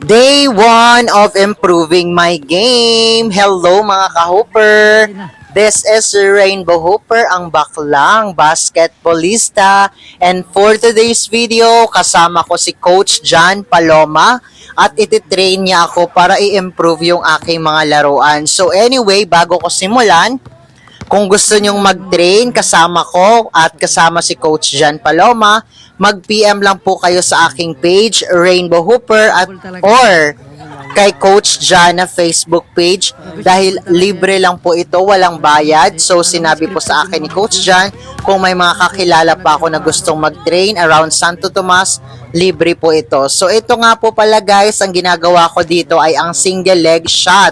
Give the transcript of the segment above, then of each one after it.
Day 1 of improving my game. Hello mga ka-hooper. This is Rainbow Hooper, ang baklang basketballista. And for today's video, kasama ko si Coach John Paloma at ititrain niya ako para i-improve yung aking mga laruan. So anyway, bago ko simulan, kung gusto nyong mag-train kasama ko at kasama si Coach John Paloma, mag-PM lang po kayo sa aking page, Rainbow Hooper, or kay Coach John na Facebook page dahil libre lang po ito, walang bayad. So sinabi po sa akin ni Coach John, kung may mga kakilala pa ako na gustong mag-train around Santo Tomas, libre po ito. So ito nga po pala guys, ang ginagawa ko dito ay ang single leg shot,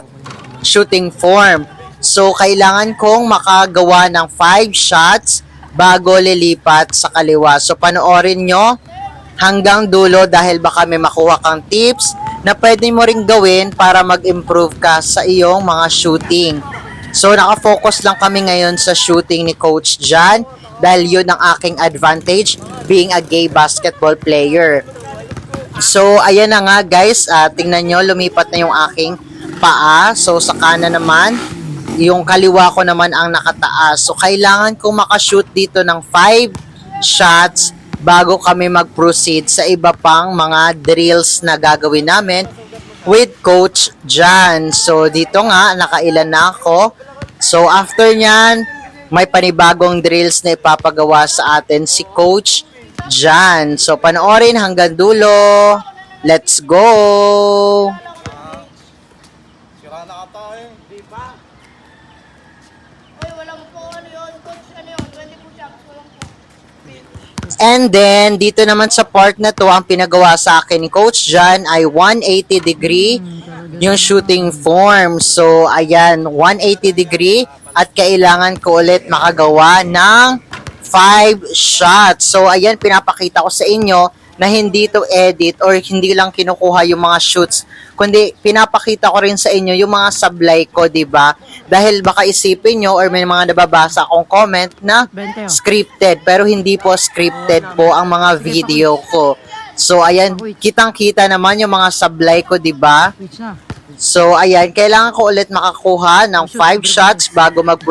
shooting form. So, kailangan kong makagawa ng 5 shots bago lilipat sa kaliwa. So, panoorin nyo hanggang dulo dahil baka may makuha kang tips na pwede mo ring gawin para mag-improve ka sa iyong mga shooting. So, nakafocus lang kami ngayon sa shooting ni Coach John dahil yun ang aking advantage being a gay basketball player. So, ayan na nga guys, tingnan nyo, lumipat na yung aking paa. So, sa kanan naman, yung kaliwa ko naman ang nakataas. So, kailangan kong makashoot dito ng 5 shots bago kami mag-proceed sa iba pang mga drills na gagawin namin with Coach John. So, dito nga, nakailan na ako. So, after nyan, may panibagong drills na ipapagawa sa atin si Coach John. So, panoorin hanggang dulo. Let's go! Sira na ka tayo. Di ba? Ay, walang po ano yun, coach, ano yun, 20 push-ups, walang po. And then, dito naman sa part na to, ang pinagawa sa akin ni Coach John ay 180 degree yung shooting form. So, ayan, 180 degree at kailangan ko ulit makagawa ng 5 shots. So, ayan, pinapakita ko sa inyo na hindi to edit or hindi lang kinukuha yung mga shoots, kundi pinapakita ko rin sa inyo yung mga sablay ko, di ba? Dahil baka isipin nyo or may mga nababasa akong comment na scripted, pero hindi po scripted po ang mga video ko. So, ayan, kitang-kita naman yung mga sablay ko, di ba? So, ayan, kailangan ko ulit makakuha ng 5 shots bago mag